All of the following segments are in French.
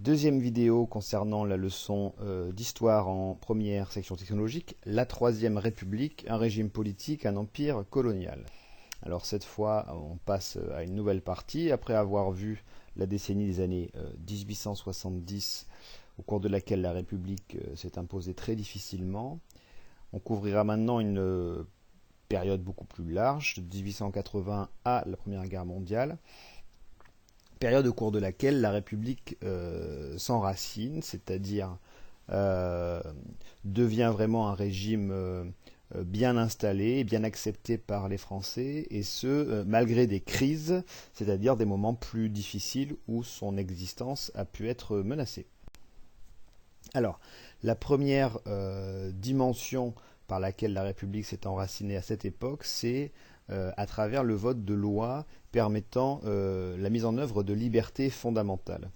Deuxième vidéo concernant la leçon d'histoire en première section technologique, la Troisième République, un régime politique, un empire colonial. Alors cette fois, on passe à une nouvelle partie, après avoir vu la décennie des années 1870, au cours de laquelle la République s'est imposée très difficilement. On couvrira maintenant une période beaucoup plus large, de 1880 à la Première Guerre mondiale, période au cours de laquelle la République s'enracine, c'est-à-dire devient vraiment un régime bien installé et bien accepté par les Français, et ce, malgré des crises, c'est-à-dire des moments plus difficiles où son existence a pu être menacée. Alors, la première dimension par laquelle la République s'est enracinée à cette époque, c'est à travers le vote de lois permettant la mise en œuvre de libertés fondamentales.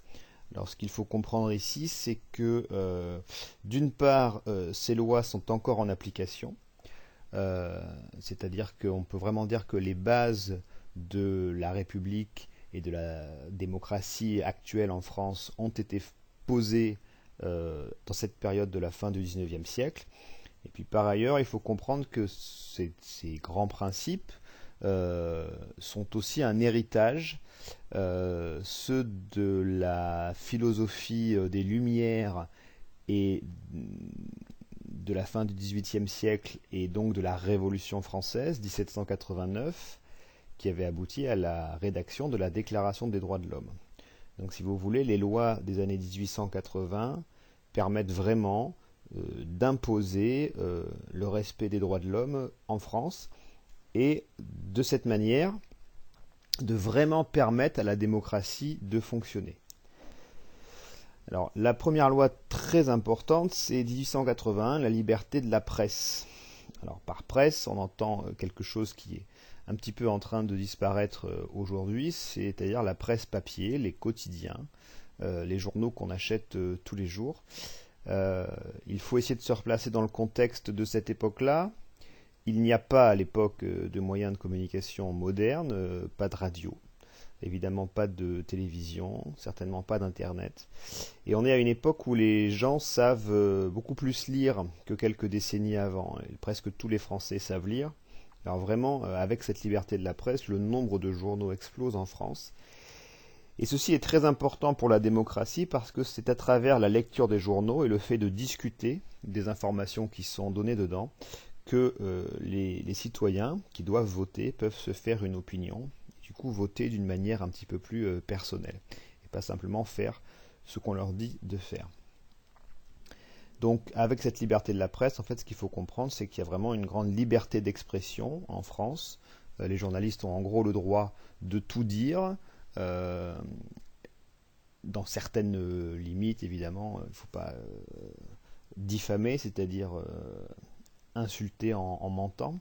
Alors, ce qu'il faut comprendre ici, c'est que, d'une part, ces lois sont encore en application, c'est-à-dire qu'on peut vraiment dire que les bases de la République et de la démocratie actuelle en France ont été posées dans cette période de la fin du XIXe siècle. Et puis par ailleurs, il faut comprendre que ces grands principes sont aussi un héritage, ceux de la philosophie des Lumières et de la fin du XVIIIe siècle, et donc de la Révolution française, 1789, qui avait abouti à la rédaction de la Déclaration des droits de l'homme. Donc si vous voulez, les lois des années 1880 permettent vraiment d'imposer le respect des droits de l'homme en France, et de cette manière de vraiment permettre à la démocratie de fonctionner. Alors, la première loi très importante, c'est 1881, la liberté de la presse. Alors, par presse, on entend quelque chose qui est un petit peu en train de disparaître aujourd'hui, c'est-à-dire la presse papier, les quotidiens, les journaux qu'on achète tous les jours. Il faut essayer de se replacer dans le contexte de cette époque-là. Il n'y a pas à l'époque de moyens de communication modernes, pas de radio, évidemment pas de télévision, certainement pas d'internet. Et on est à une époque où les gens savent beaucoup plus lire que quelques décennies avant. Et presque tous les Français savent lire. Alors vraiment, avec cette liberté de la presse, le nombre de journaux explose en France. Et ceci est très important pour la démocratie parce que c'est à travers la lecture des journaux et le fait de discuter des informations qui sont données dedans que les citoyens qui doivent voter peuvent se faire une opinion, et du coup voter d'une manière un petit peu plus personnelle, et pas simplement faire ce qu'on leur dit de faire. Donc avec cette liberté de la presse, en fait, ce qu'il faut comprendre, c'est qu'il y a vraiment une grande liberté d'expression en France. Les journalistes ont en gros le droit de tout dire, dans certaines limites, évidemment. Il ne faut pas diffamer, c'est-à-dire insulter en mentant.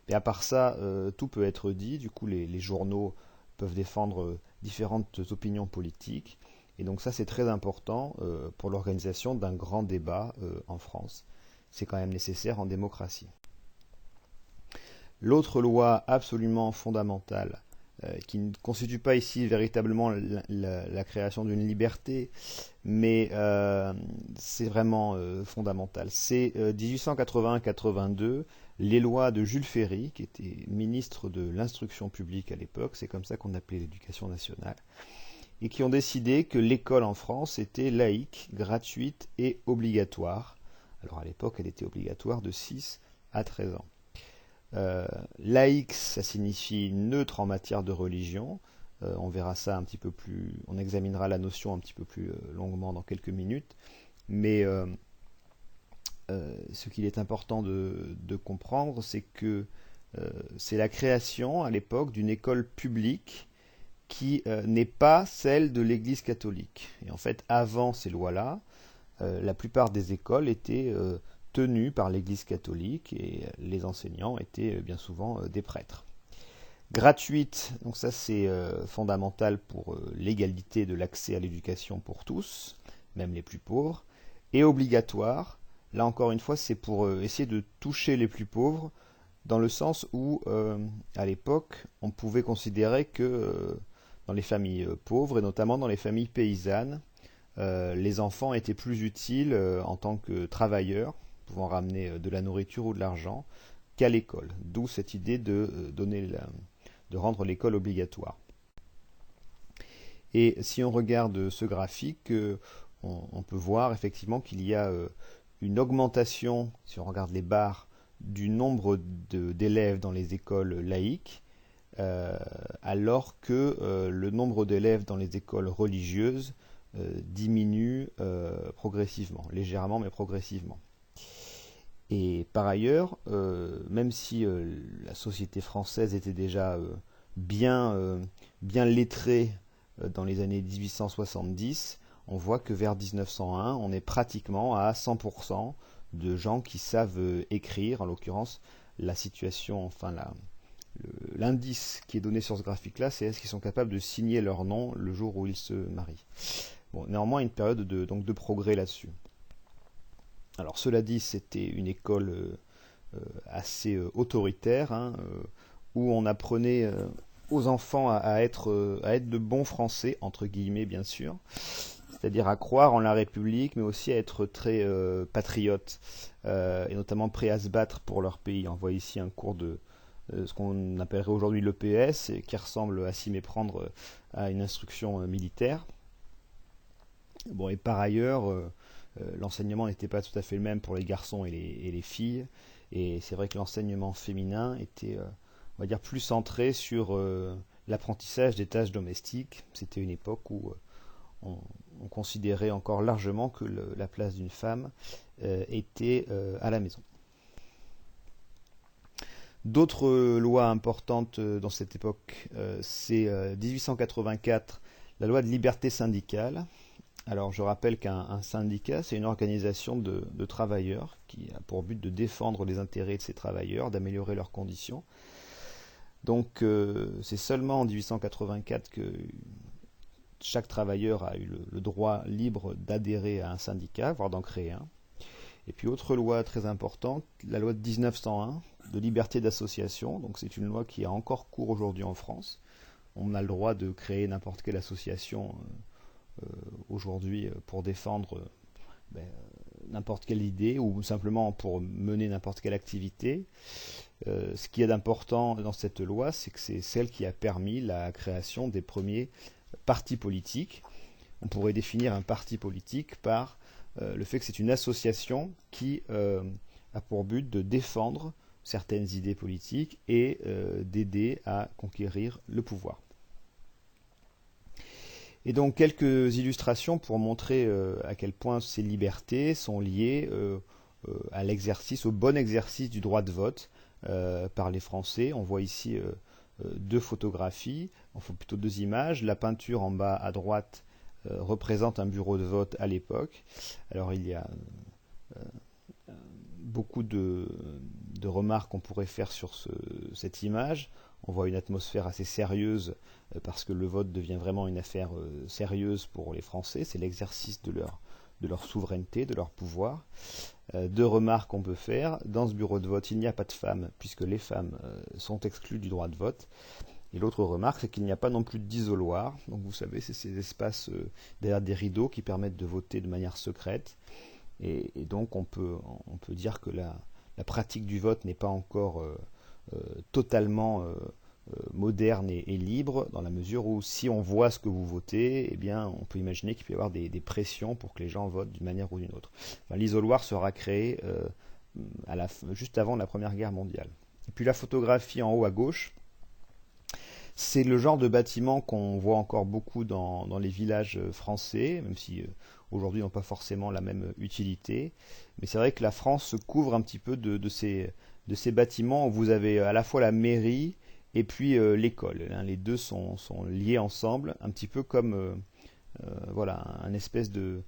Et à part ça, tout peut être dit. Du coup, les journaux peuvent défendre différentes opinions politiques. Et donc ça, c'est très important pour l'organisation d'un grand débat en France. C'est quand même nécessaire en démocratie. L'autre loi absolument fondamentale, qui ne constitue pas ici véritablement la création d'une liberté, mais c'est vraiment fondamental. C'est 1881-82, les lois de Jules Ferry, qui était ministre de l'instruction publique à l'époque, c'est comme ça qu'on appelait l'éducation nationale, et qui ont décidé que l'école en France était laïque, gratuite et obligatoire. Alors à l'époque, elle était obligatoire de 6 à 13 ans. Laïque, ça signifie neutre en matière de religion. On verra ça un petit peu plus, on examinera la notion un petit peu plus longuement dans quelques minutes. Mais ce qu'il est important de comprendre, c'est que c'est la création à l'époque d'une école publique qui n'est pas celle de l'Église catholique. Et en fait, avant ces lois-là, la plupart des écoles étaient tenues par l'Église catholique, et les enseignants étaient bien souvent des prêtres. Gratuite, donc ça c'est fondamental pour l'égalité de l'accès à l'éducation pour tous, même les plus pauvres, et obligatoire, là encore une fois c'est pour essayer de toucher les plus pauvres, dans le sens où à l'époque on pouvait considérer que dans les familles pauvres, et notamment dans les familles paysannes, les enfants étaient plus utiles en tant que travailleurs, pouvant ramener de la nourriture ou de l'argent, qu'à l'école. D'où cette idée de rendre l'école obligatoire. Et si on regarde ce graphique, on peut voir effectivement qu'il y a une augmentation, si on regarde les barres, du nombre d'élèves dans les écoles laïques, alors que le nombre d'élèves dans les écoles religieuses diminue progressivement, légèrement mais progressivement. Et par ailleurs, même si la société française était déjà bien lettrée dans les années 1870, on voit que vers 1901, on est pratiquement à 100% de gens qui savent écrire. En l'occurrence, la situation, enfin l'indice qui est donné sur ce graphique-là, c'est est-ce qu'ils sont capables de signer leur nom le jour où ils se marient. Bon, néanmoins, une période donc de progrès là-dessus. Alors cela dit, c'était une école assez autoritaire, hein, où on apprenait aux enfants à être de bons Français, entre guillemets bien sûr, c'est-à-dire à croire en la République, mais aussi à être très patriotes, et notamment prêts à se battre pour leur pays. On voit ici un cours de ce qu'on appellerait aujourd'hui l'EPS, qui ressemble à s'y méprendre à une instruction militaire. Bon, et par ailleurs, l'enseignement n'était pas tout à fait le même pour les garçons et les filles, et c'est vrai que l'enseignement féminin était, on va dire, plus centré sur l'apprentissage des tâches domestiques. C'était une époque où on considérait encore largement que la place d'une femme était à la maison. D'autres lois importantes dans cette époque, c'est 1884, la loi de liberté syndicale. Alors je rappelle qu'un syndicat, c'est une organisation de travailleurs qui a pour but de défendre les intérêts de ces travailleurs, d'améliorer leurs conditions. Donc c'est seulement en 1884 que chaque travailleur a eu le droit libre d'adhérer à un syndicat, voire d'en créer un. Et puis autre loi très importante, la loi de 1901 de liberté d'association. Donc c'est une loi qui a encore cours aujourd'hui en France. On a le droit de créer n'importe quelle association aujourd'hui pour défendre n'importe quelle idée ou simplement pour mener n'importe quelle activité. Ce qui est d'important dans cette loi, c'est que c'est celle qui a permis la création des premiers partis politiques. On pourrait définir un parti politique par le fait que c'est une association qui a pour but de défendre certaines idées politiques et d'aider à conquérir le pouvoir. Et donc quelques illustrations pour montrer à quel point ces libertés sont liées à l'exercice, au bon exercice du droit de vote par les Français. On voit ici deux photographies, enfin plutôt deux images. La peinture en bas à droite représente un bureau de vote à l'époque. Alors il y a beaucoup de remarques qu'on pourrait faire sur cette image. On voit une atmosphère assez sérieuse parce que le vote devient vraiment une affaire sérieuse pour les Français. C'est l'exercice de leur souveraineté, de leur pouvoir. Deux remarques qu'on peut faire. Dans ce bureau de vote, il n'y a pas de femmes puisque les femmes sont exclues du droit de vote. Et l'autre remarque, c'est qu'il n'y a pas non plus d'isoloir. Donc vous savez, c'est ces espaces derrière des rideaux qui permettent de voter de manière secrète. Et donc on peut dire que la pratique du vote n'est pas encore totalement moderne et libre, dans la mesure où si on voit ce que vous votez, eh bien, on peut imaginer qu'il peut y avoir des pressions pour que les gens votent d'une manière ou d'une autre. Enfin, l'isoloir sera créé juste avant la Première Guerre mondiale. Et puis la photographie en haut à gauche, c'est le genre de bâtiment qu'on voit encore beaucoup dans les villages français, même si aujourd'hui n'ont pas forcément la même utilité. Mais c'est vrai que la France se couvre un petit peu de ces bâtiments où vous avez à la fois la mairie et puis l'école. Les deux sont liés ensemble, un petit peu comme voilà, un espèce de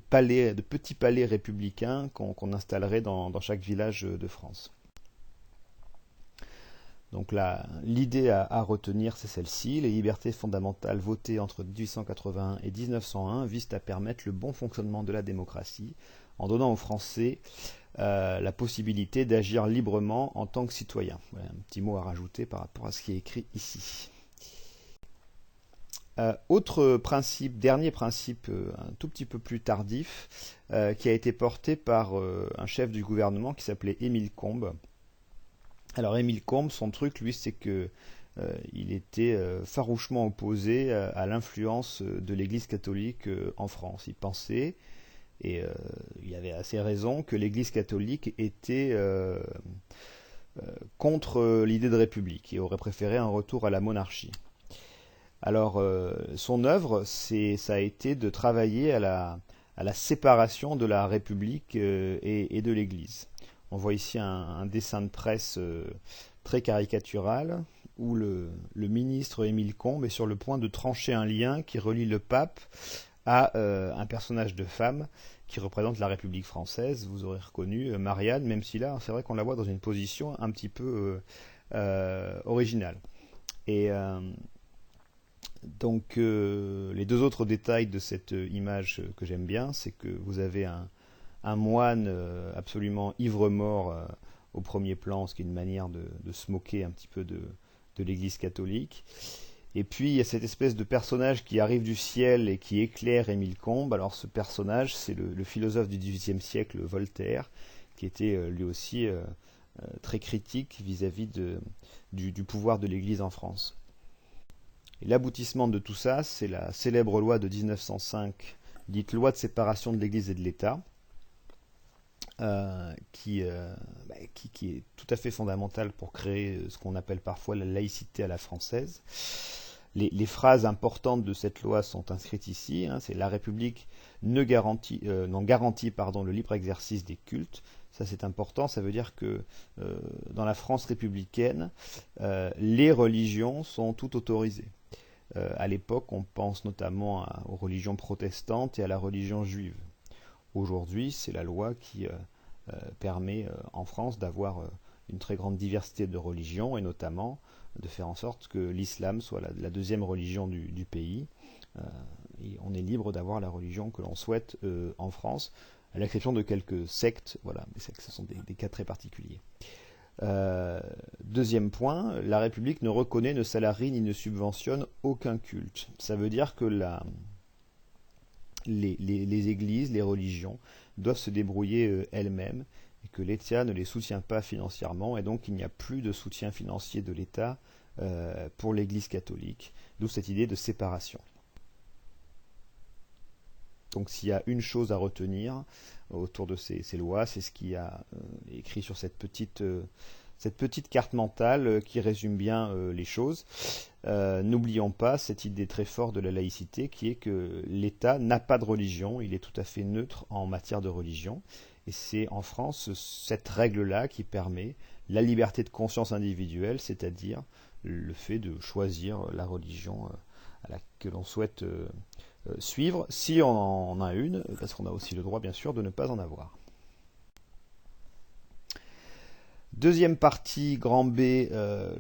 palais, de petits palais républicains qu'on installerait dans chaque village de France. Donc l'idée à retenir, c'est celle-ci. Les libertés fondamentales votées entre 1881 et 1901 visent à permettre le bon fonctionnement de la démocratie en donnant aux Français la possibilité d'agir librement en tant que citoyens. Voilà un petit mot à rajouter par rapport à ce qui est écrit ici. Autre principe, dernier principe, un tout petit peu plus tardif, qui a été porté par un chef du gouvernement qui s'appelait Émile Combes. Alors Émile Combes, son truc, lui, c'est que il était farouchement opposé à l'influence de l'Église catholique en France. Il pensait, et il avait assez raison, que l'Église catholique était contre l'idée de république et aurait préféré un retour à la monarchie. Alors, son œuvre, ça a été de travailler à la séparation de la République et de l'Église. On voit ici un dessin de presse très caricatural où le ministre Émile Combes est sur le point de trancher un lien qui relie le pape à un personnage de femme qui représente la République française. Vous aurez reconnu Marianne, même si là, c'est vrai qu'on la voit dans une position un petit peu originale. Et donc, les deux autres détails de cette image que j'aime bien, c'est que vous avez un moine absolument ivre-mort au premier plan, ce qui est une manière de se moquer un petit peu de l'Église catholique. Et puis, il y a cette espèce de personnage qui arrive du ciel et qui éclaire Émile Combes. Alors, ce personnage, c'est le philosophe du XVIIIe siècle, Voltaire, qui était lui aussi très critique vis-à-vis du pouvoir de l'Église en France. Et l'aboutissement de tout ça, c'est la célèbre loi de 1905, dite loi de séparation de l'Église et de l'État, qui est tout à fait fondamentale pour créer ce qu'on appelle parfois la laïcité à la française. Les phrases importantes de cette loi sont inscrites ici. C'est la République non garantit le libre exercice des cultes. Ça c'est important, ça veut dire que dans la France républicaine, les religions sont toutes autorisées. À l'époque, on pense notamment aux religions protestantes et à la religion juive. Aujourd'hui, c'est la loi qui permet en France d'avoir une très grande diversité de religions et notamment de faire en sorte que l'islam soit la deuxième religion du pays. Et on est libre d'avoir la religion que l'on souhaite en France, à l'exception de quelques sectes, voilà, mais ce sont des cas très particuliers. Deuxième point, la République ne reconnaît, ne salarie ni ne subventionne aucun culte. Ça veut dire que les églises, les religions doivent se débrouiller elles-mêmes et que l'État ne les soutient pas financièrement et donc il n'y a plus de soutien financier de l'État pour l'Église catholique, d'où cette idée de séparation. Donc s'il y a une chose à retenir autour de ces lois, c'est ce qu'il y a écrit sur cette petite carte mentale qui résume bien les choses. N'oublions pas cette idée très forte de la laïcité qui est que l'État n'a pas de religion, il est tout à fait neutre en matière de religion. Et c'est en France cette règle-là qui permet la liberté de conscience individuelle, c'est-à-dire le fait de choisir la religion que l'on souhaite suivre, si on en a une, parce qu'on a aussi le droit bien sûr de ne pas en avoir. Deuxième partie, grand B,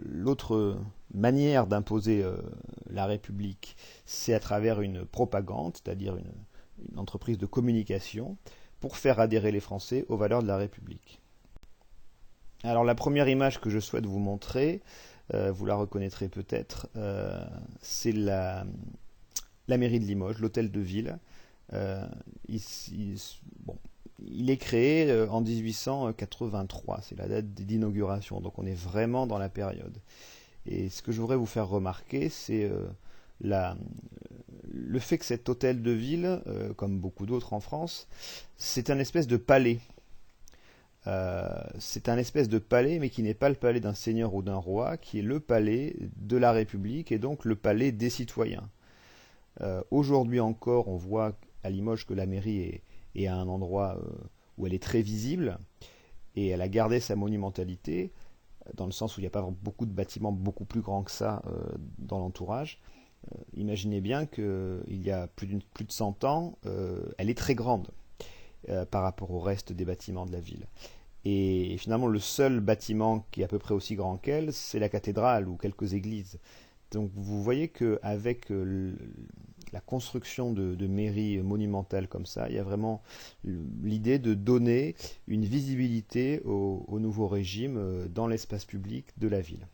l'autre manière d'imposer la République, c'est à travers une propagande, c'est-à-dire une entreprise de communication, pour faire adhérer les Français aux valeurs de la République. Alors la première image que je souhaite vous montrer, vous la reconnaîtrez peut-être, c'est la mairie de Limoges, l'hôtel de ville. Il est créé en 1883, c'est la date d'inauguration, donc on est vraiment dans la période. Et ce que je voudrais vous faire remarquer, c'est le fait que cet hôtel de ville, comme beaucoup d'autres en France, c'est un espèce de palais. C'est un espèce de palais, mais qui n'est pas le palais d'un seigneur ou d'un roi, qui est le palais de la République et donc le palais des citoyens. Aujourd'hui encore, on voit à Limoges que la mairie est à un endroit où elle est très visible et elle a gardé sa monumentalité, dans le sens où il n'y a pas beaucoup de bâtiments beaucoup plus grands que ça dans l'entourage. Imaginez bien qu'il y a plus de 100 ans, elle est très grande par rapport au reste des bâtiments de la ville. Et finalement, le seul bâtiment qui est à peu près aussi grand qu'elle, c'est la cathédrale ou quelques églises. Donc vous voyez qu'avec la construction de mairies monumentales comme ça, il y a vraiment l'idée de donner une visibilité au nouveau régime dans l'espace public de la ville.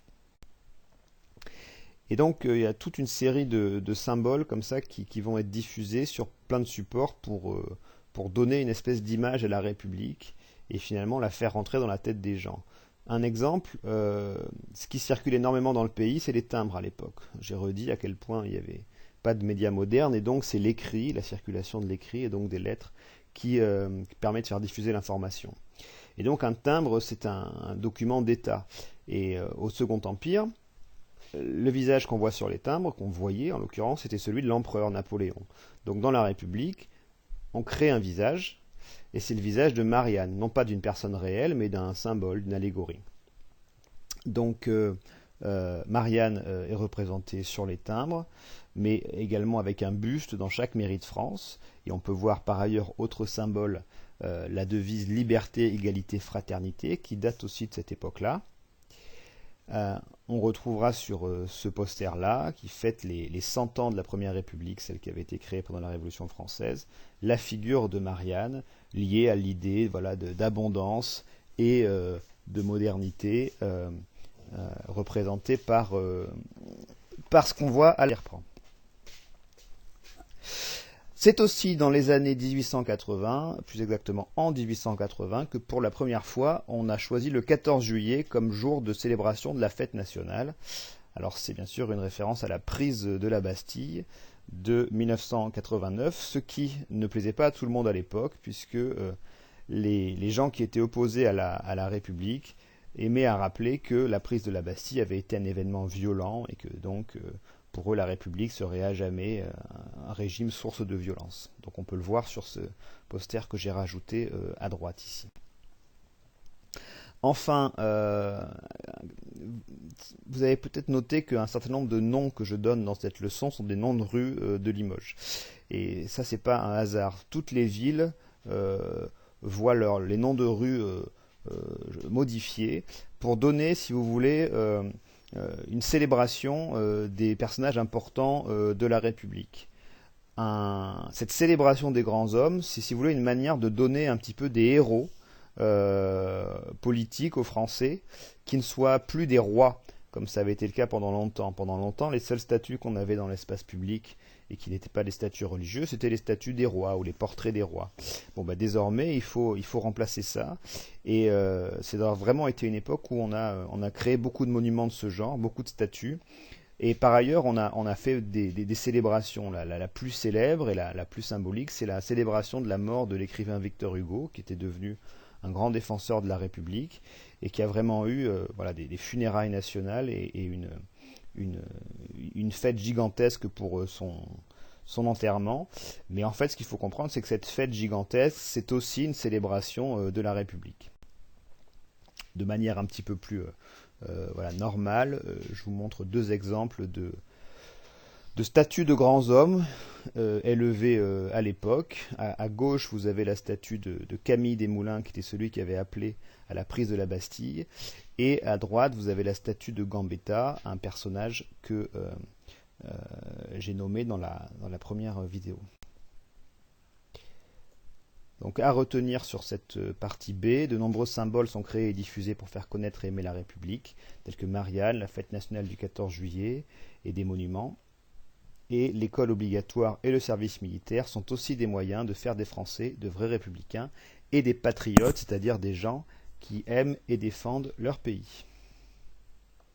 Et donc, il y a toute une série de symboles comme ça qui vont être diffusés sur plein de supports pour donner une espèce d'image à la République et finalement la faire rentrer dans la tête des gens. Un exemple, ce qui circule énormément dans le pays, c'est les timbres à l'époque. J'ai redit à quel point il n'y avait pas de médias modernes, et donc c'est l'écrit, la circulation de l'écrit, et donc des lettres qui permet de faire diffuser l'information. Et donc un timbre, c'est un document d'État. Et au Second Empire, le visage qu'on voit sur les timbres, qu'on voyait en l'occurrence, c'était celui de l'empereur Napoléon. Donc dans la République, on crée un visage, et c'est le visage de Marianne, non pas d'une personne réelle, mais d'un symbole, d'une allégorie. Donc Marianne est représentée sur les timbres, mais également avec un buste dans chaque mairie de France. Et on peut voir par ailleurs autre symbole, la devise Liberté, Égalité, Fraternité, qui date aussi de cette époque-là. On retrouvera sur ce poster-là, qui fête les 100 ans de la Première République, celle qui avait été créée pendant la Révolution française, la figure de Marianne, liée à l'idée d'abondance et de modernité, représentée par ce qu'on voit à l'écran. C'est aussi dans les années 1880, plus exactement en 1880, que pour la première fois, on a choisi le 14 juillet comme jour de célébration de la fête nationale. Alors c'est bien sûr une référence à la prise de la Bastille de 1989, ce qui ne plaisait pas à tout le monde à l'époque, puisque les gens qui étaient opposés à la République aimaient à rappeler que la prise de la Bastille avait été un événement violent et que donc pour eux la République serait à jamais un régime source de violence. Donc on peut le voir sur ce poster que j'ai rajouté à droite ici. Enfin, vous avez peut-être noté qu'un certain nombre de noms que je donne dans cette leçon sont des noms de rues de Limoges. Et ça, c'est pas un hasard. Toutes les villes voient les noms de rues modifiés pour donner, si vous voulez, une célébration des personnages importants de la République. Cette célébration des grands hommes, c'est, si vous voulez, une manière de donner un petit peu des héros politiques aux Français, qui ne soient plus des rois, comme ça avait été le cas pendant longtemps. Pendant longtemps, les seuls statues qu'on avait dans l'espace public, et qui n'étaient pas des statues religieuses, c'était les statues des rois, ou les portraits des rois. Bon, bah, désormais, il faut remplacer ça, et c'est vraiment été une époque où on a créé beaucoup de monuments de ce genre, beaucoup de statues, et par ailleurs, on a fait des célébrations. La plus célèbre et la plus symbolique, c'est la célébration de la mort de l'écrivain Victor Hugo, qui était devenu un grand défenseur de la République, et qui a vraiment eu des funérailles nationales et une fête gigantesque pour son enterrement. Mais en fait, ce qu'il faut comprendre, c'est que cette fête gigantesque, c'est aussi une célébration de la République. De manière un petit peu plus normale, je vous montre deux exemples de statues de grands hommes élevées à l'époque. À gauche, vous avez la statue de Camille Desmoulins, qui était celui qui avait appelé à la prise de la Bastille. Et à droite, vous avez la statue de Gambetta, un personnage que j'ai nommé dans la première vidéo. Donc à retenir sur cette partie B, de nombreux symboles sont créés et diffusés pour faire connaître et aimer la République, tels que Marianne, la fête nationale du 14 juillet et des monuments. Et l'école obligatoire et le service militaire sont aussi des moyens de faire des Français de vrais républicains et des patriotes, c'est-à-dire des gens qui aiment et défendent leur pays.